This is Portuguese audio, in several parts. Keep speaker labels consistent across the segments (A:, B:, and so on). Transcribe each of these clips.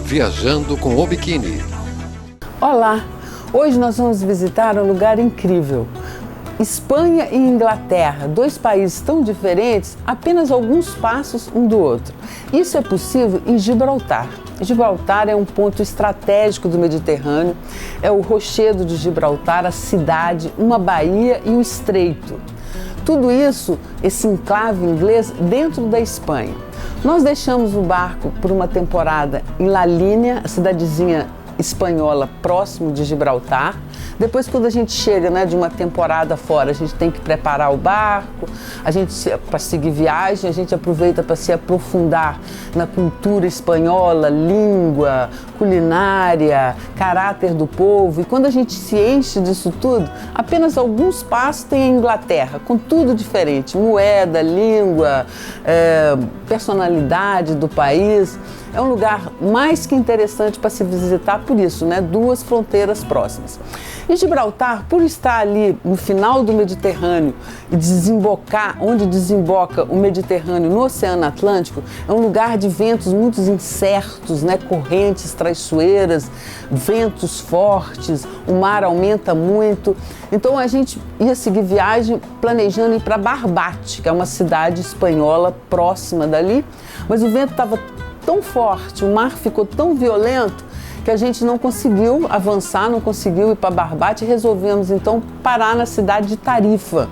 A: Viajando com o Biquíni.
B: Olá! Hoje nós vamos visitar um lugar incrível. Espanha e Inglaterra, dois países tão diferentes, apenas alguns passos um do outro. Isso é possível em Gibraltar. Gibraltar é um ponto estratégico do Mediterrâneo, é o rochedo de Gibraltar, a cidade, uma baía e um estreito. Tudo isso, esse enclave inglês, dentro da Espanha. Nós deixamos o barco por uma temporada em La Línia, a cidadezinha espanhola próximo de Gibraltar. Depois, quando a gente chega, de uma temporada fora, a gente tem que preparar o barco, para seguir viagem, a gente aproveita para se aprofundar na cultura espanhola, língua, culinária, caráter do povo. E quando a gente se enche disso tudo, apenas alguns passos tem a Inglaterra, com tudo diferente, moeda, língua, personalidade do país. É um lugar mais que interessante para se visitar por isso, duas fronteiras próximas. E Gibraltar, por estar ali no final do Mediterrâneo e onde desemboca o Mediterrâneo no Oceano Atlântico, é um lugar de ventos muito incertos, correntes traiçoeiras, ventos fortes, o mar aumenta muito. Então a gente ia seguir viagem planejando ir para Barbate, que é uma cidade espanhola próxima dali, mas o vento estava tão forte, o mar ficou tão violento que a gente não conseguiu avançar, não conseguiu ir para Barbate e resolvemos então parar na cidade de Tarifa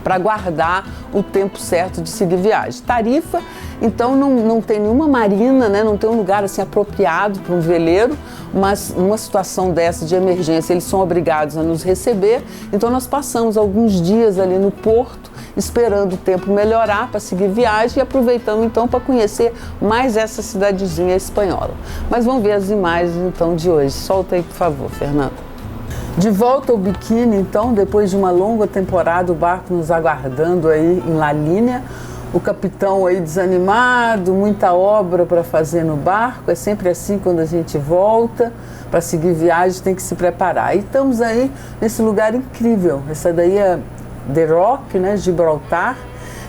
B: para guardar o tempo certo de seguir viagem. Tarifa, então, não tem nenhuma marina, não tem um lugar assim apropriado para um veleiro, mas numa situação dessa de emergência eles são obrigados a nos receber, então nós passamos alguns dias ali no porto esperando o tempo melhorar para seguir viagem e aproveitando então para conhecer mais essa cidadezinha espanhola. Mas vamos ver as imagens então de hoje. Solta aí, por favor, Fernando. De volta ao Biquíni, então, depois de uma longa temporada, o barco nos aguardando aí em La Línia, o capitão aí desanimado, muita obra para fazer no barco, é sempre assim quando a gente volta, para seguir viagem tem que se preparar. E estamos aí nesse lugar incrível, essa daí é The Rock, Gibraltar,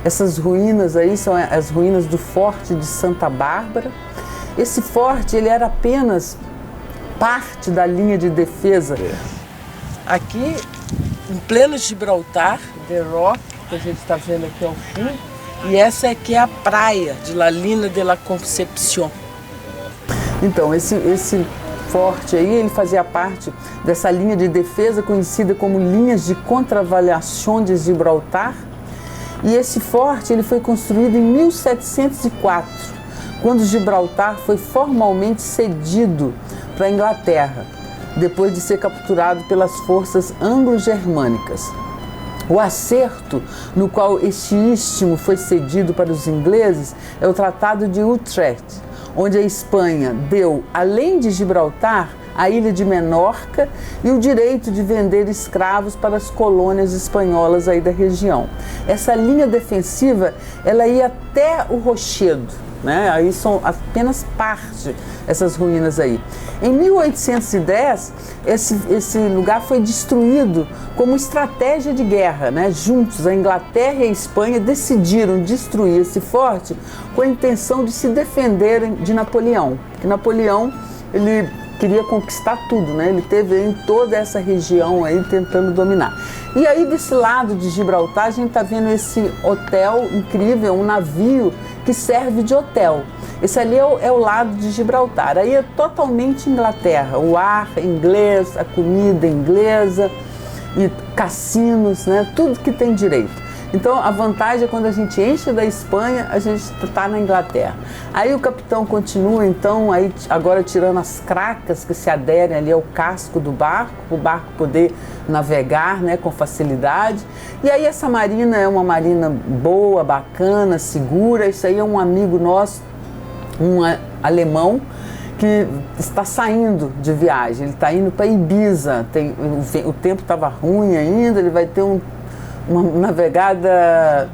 B: essas ruínas aí são as ruínas do Forte de Santa Bárbara. Esse forte, ele era apenas parte da linha de defesa. Aqui, em pleno Gibraltar, The Rock, que a gente está vendo aqui ao fundo, e essa aqui é a praia de La Línia de la Concepción. Então, esse forte aí, ele fazia parte dessa linha de defesa conhecida como linhas de contravaliação de Gibraltar. E esse forte, ele foi construído em 1704, quando Gibraltar foi formalmente cedido para a Inglaterra, depois de ser capturado pelas forças anglo-germânicas. O acerto no qual este istmo foi cedido para os ingleses é o Tratado de Utrecht, onde a Espanha deu, além de Gibraltar, a ilha de Menorca e o direito de vender escravos para as colônias espanholas aí da região. Essa linha defensiva, ela ia até o rochedo, aí são apenas parte essas ruínas aí. Em 1810, esse lugar foi destruído como estratégia de guerra, Juntos, a Inglaterra e a Espanha decidiram destruir esse forte com a intenção de se defenderem de Napoleão, porque Napoleão, ele queria conquistar tudo, Ele teve em toda essa região aí tentando dominar. E aí desse lado de Gibraltar a gente está vendo esse hotel incrível, um navio que serve de hotel. Esse ali é o lado de Gibraltar. Aí é totalmente Inglaterra, o ar inglês, a comida inglesa e cassinos, tudo que tem direito. Então a vantagem é quando a gente enche da Espanha, a gente está na Inglaterra. Aí o capitão continua então, aí agora tirando as cracas que se aderem ali ao casco do barco, para o barco poder navegar com facilidade. E aí essa marina é uma marina boa, bacana, segura. Isso aí é um amigo nosso, um alemão, que está saindo de viagem. Ele está indo para Ibiza, o tempo estava ruim ainda, ele vai ter uma navegada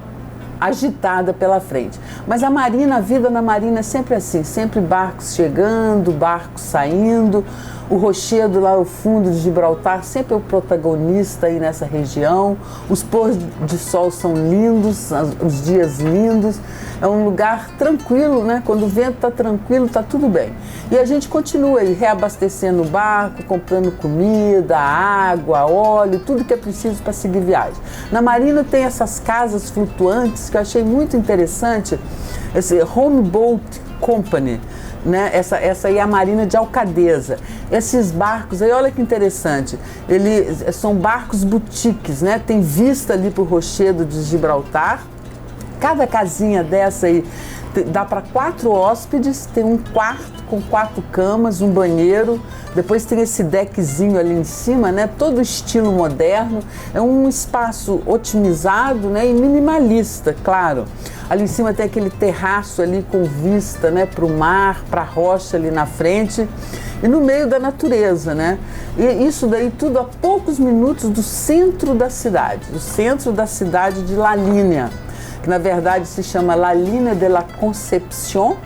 B: agitada pela frente. Mas a marina, a vida na marina é sempre assim, sempre barcos chegando, barcos saindo. O rochedo lá ao fundo de Gibraltar sempre é o protagonista aí nessa região. Os pôr de sol são lindos, os dias lindos. É um lugar tranquilo, né? Quando o vento está tranquilo, está tudo bem. E a gente continua aí reabastecendo o barco, comprando comida, água, óleo, tudo que é preciso para seguir viagem. Na marina tem essas casas flutuantes que eu achei muito interessante, esse Homeboat Company, né? Essa aí é a Marina de Alcadeza. Esses barcos aí, olha que interessante, eles são barcos boutiques, né? Tem vista ali para o rochedo de Gibraltar. Cada casinha dessa aí dá para 4 hóspedes, tem um quarto com 4 camas, um banheiro, depois tem esse deckzinho ali em cima, né? Todo estilo moderno, é um espaço otimizado, né? E minimalista, claro. Ali em cima tem aquele terraço ali com vista, né? Para o mar, para a rocha ali na frente e no meio da natureza, né? E isso daí tudo a poucos minutos do centro da cidade de La Línea, que na verdade se chama La Línea de la Concepción,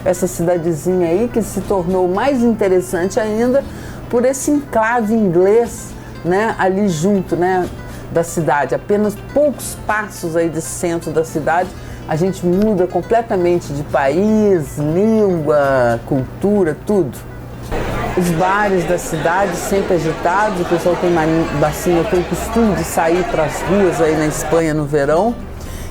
B: essa cidadezinha aí que se tornou mais interessante ainda por esse enclave inglês, né, ali junto, né, da cidade. Apenas poucos passos aí desse centro da cidade, a gente muda completamente de país, língua, cultura, tudo. Os bares da cidade sempre agitados, o pessoal tem o costume de sair para as ruas aí na Espanha no verão.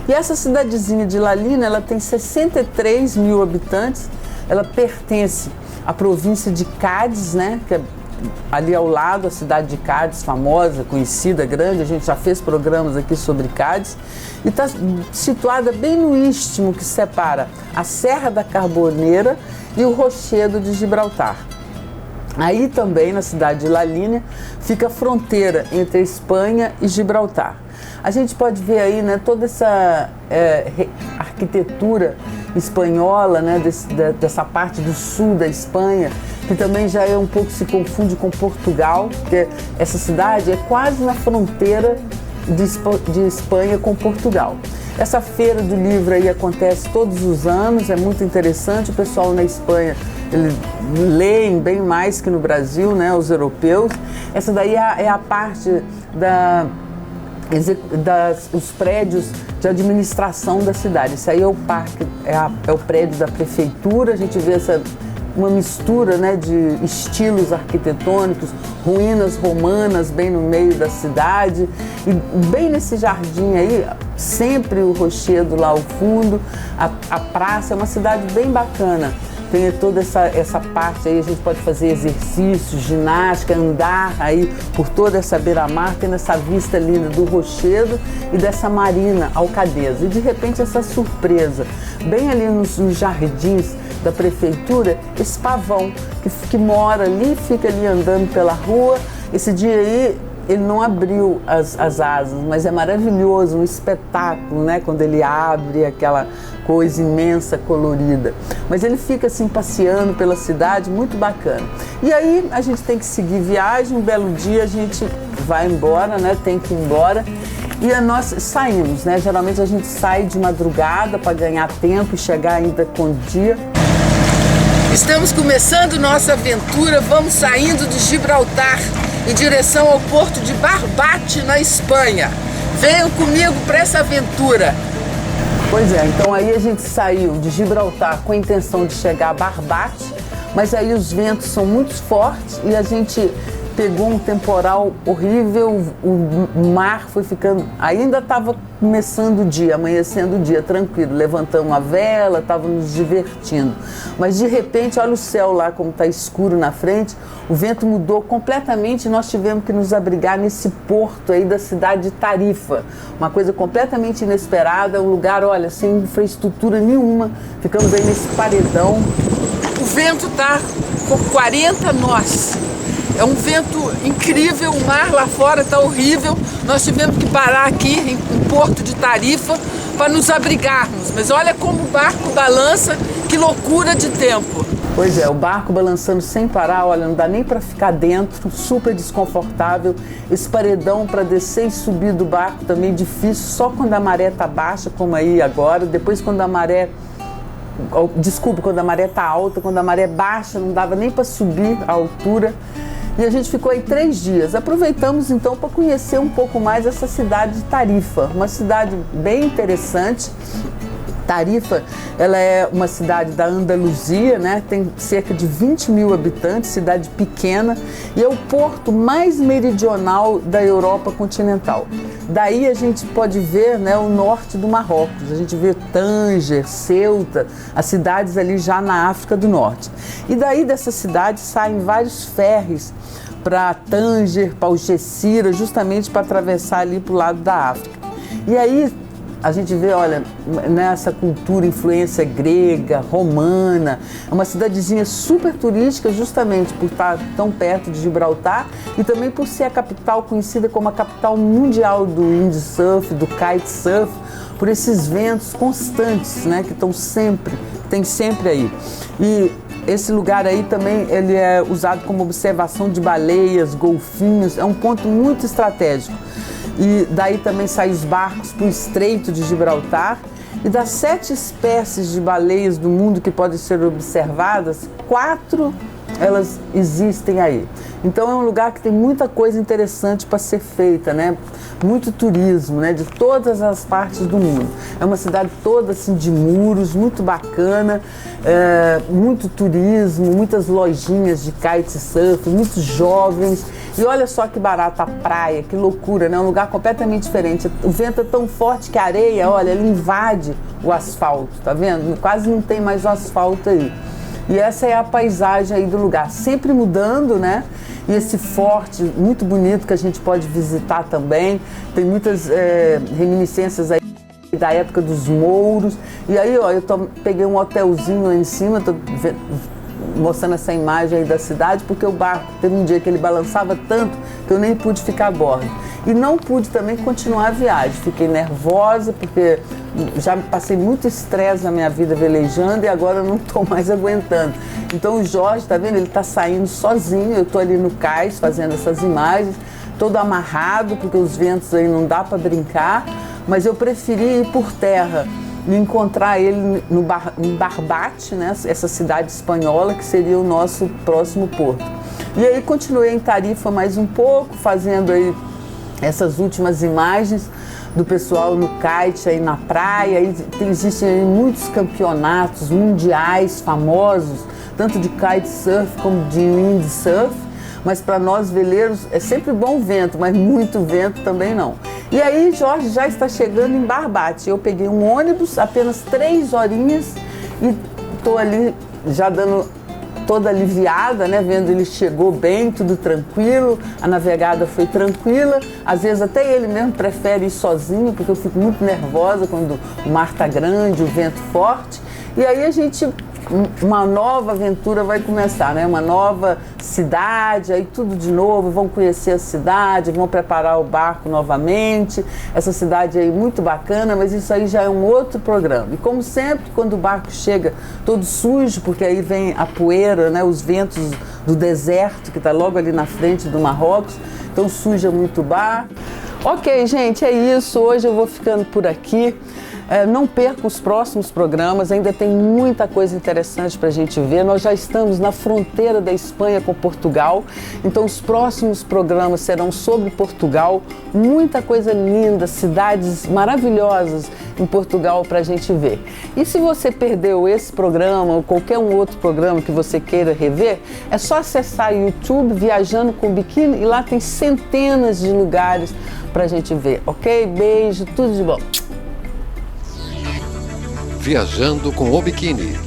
B: E essa cidadezinha de La Línea, ela tem 63 mil habitantes, ela pertence à província de Cádiz, né, que é ali ao lado, a cidade de Cádiz, famosa, conhecida, grande, a gente já fez programas aqui sobre Cádiz, e está situada bem no istmo que separa a Serra da Carboneira e o Rochedo de Gibraltar. Aí também, na cidade de La Línea, fica a fronteira entre a Espanha e Gibraltar. A gente pode ver aí, né, toda essa arquitetura espanhola, né, dessa parte do sul da Espanha, que também já é um pouco, se confunde com Portugal, porque essa cidade é quase na fronteira de Espanha com Portugal. Essa feira do livro aí acontece todos os anos, é muito interessante, o pessoal na Espanha eles leem bem mais que no Brasil, né, os europeus. Essa daí é a parte os prédios de administração da cidade. Isso aí é o parque, é o prédio da prefeitura. A gente vê uma mistura, né, de estilos arquitetônicos, ruínas romanas bem no meio da cidade, e bem nesse jardim aí, sempre o rochedo lá ao fundo, a praça. É uma cidade bem bacana. Tem toda essa parte aí, a gente pode fazer exercícios, ginástica, andar aí por toda essa beira-mar, tendo essa vista linda do rochedo e dessa marina Alcadeza. E de repente essa surpresa, bem ali nos jardins da prefeitura, esse pavão que mora ali, fica ali andando pela rua. Esse dia aí ele não abriu as asas, mas é maravilhoso, um espetáculo, né? Quando ele abre aquela coisa imensa, colorida. Mas ele fica assim passeando pela cidade, muito bacana. E aí a gente tem que seguir viagem, um belo dia a gente vai embora, né? Tem que ir embora. E nós saímos, né? Geralmente a gente sai de madrugada para ganhar tempo e chegar ainda com o dia. Estamos começando nossa aventura, vamos saindo de Gibraltar em direção ao porto de Barbate, na Espanha. Venham comigo para essa aventura. Pois é, então aí a gente saiu de Gibraltar com a intenção de chegar a Barbate, mas aí os ventos são muito fortes e a gente pegou um temporal horrível, o mar foi ficando, ainda estava começando o dia, amanhecendo o dia, tranquilo, levantamos a vela, estávamos nos divertindo, mas de repente, olha o céu lá como está escuro na frente, o vento mudou completamente e nós tivemos que nos abrigar nesse porto aí da cidade de Tarifa, uma coisa completamente inesperada, um lugar, olha, sem infraestrutura nenhuma, ficamos aí nesse paredão. O vento está com 40 nós. É um vento incrível, o mar lá fora está horrível. Nós tivemos que parar aqui em Porto de Tarifa para nos abrigarmos. Mas olha como o barco balança, que Que loucura de tempo! Pois é, o barco balançando sem parar, olha, não dá nem para ficar dentro, super desconfortável. Esse paredão para descer e subir do barco também difícil, só quando a maré tá baixa, como aí agora. Depois quando a maré tá alta, quando a maré baixa, não dava nem para subir a altura. E a gente ficou aí 3 dias. Aproveitamos então para conhecer um pouco mais essa cidade de Tarifa, uma cidade bem interessante. Tarifa, ela é uma cidade da Andaluzia, né? Tem cerca de 20 mil habitantes, cidade pequena, e é o porto mais meridional da Europa continental. Daí a gente pode ver, né, o norte do Marrocos, a gente vê Tanger, Ceuta, as cidades ali já na África do Norte. E daí dessa cidade saem vários ferries para Tanger, para Algeciras, justamente para atravessar ali para o lado da África. E aí a gente vê, olha, nessa cultura, influência grega, romana, é uma cidadezinha super turística justamente por estar tão perto de Gibraltar e também por ser a capital conhecida como a capital mundial do windsurf, do kitesurf, por esses ventos constantes, né, que tem sempre aí. E esse lugar aí também ele é usado como observação de baleias, golfinhos, é um ponto muito estratégico. E daí também saem os barcos para o Estreito de Gibraltar. E das 7 espécies de baleias do mundo que podem ser observadas, 4 elas existem aí. Então é um lugar que tem muita coisa interessante para ser feita, né? Muito turismo, né? De todas as partes do mundo. É uma cidade toda assim de muros, muito bacana, muito turismo, muitas lojinhas de kitesurf, muitos jovens. E olha só que barata a praia, que loucura, né? Um lugar completamente diferente. O vento é tão forte que a areia, olha, ele invade o asfalto, tá vendo? Quase não tem mais o asfalto aí. E essa é a paisagem aí do lugar, sempre mudando, né? E esse forte muito bonito que a gente pode visitar também. Tem muitas reminiscências aí da época dos mouros. E aí, ó, peguei um hotelzinho lá em cima, tô mostrando essa imagem aí da cidade, porque o barco teve um dia que ele balançava tanto que eu nem pude ficar a bordo. E não pude também continuar a viagem, fiquei nervosa porque já passei muito estresse na minha vida velejando e agora eu não estou mais aguentando. Então o Jorge, tá vendo? Ele está saindo sozinho, eu estou ali no cais fazendo essas imagens, todo amarrado porque os ventos aí não dá para brincar, mas eu preferi ir por terra e encontrar ele em Barbate, né? Essa cidade espanhola que seria o nosso próximo porto. E aí continuei em Tarifa mais um pouco, fazendo aí essas últimas imagens do pessoal no kite aí na praia. Existem aí muitos campeonatos mundiais famosos, tanto de kitesurf como de windsurf, mas para nós veleiros é sempre bom vento, mas muito vento também não. E aí Jorge já está chegando em Barbate. Eu peguei um ônibus, apenas 3 horinhas, e estou ali já dando toda aliviada, né? Vendo ele chegou bem, tudo tranquilo, a navegada foi tranquila. Às vezes até ele mesmo prefere ir sozinho, porque eu fico muito nervosa quando o mar está grande, o vento forte. E aí uma nova aventura vai começar, né? Uma nova cidade, aí tudo de novo, vão conhecer a cidade, vão preparar o barco novamente. Essa cidade aí muito bacana, mas isso aí já é um outro programa. E como sempre, quando o barco chega todo sujo, porque aí vem a poeira, né? Os ventos do deserto, que está logo ali na frente do Marrocos, então suja muito o bar. Ok, gente, é isso. Hoje eu vou ficando por aqui. Não perca os próximos programas, ainda tem muita coisa interessante para a gente ver. Nós já estamos na fronteira da Espanha com Portugal, então os próximos programas serão sobre Portugal. Muita coisa linda, cidades maravilhosas em Portugal para a gente ver. E se você perdeu esse programa ou qualquer um outro programa que você queira rever, é só acessar o YouTube Viajando com Biquíni e lá tem centenas de lugares para a gente ver, ok? Beijo, tudo de bom.
A: Viajando com o Biquíni.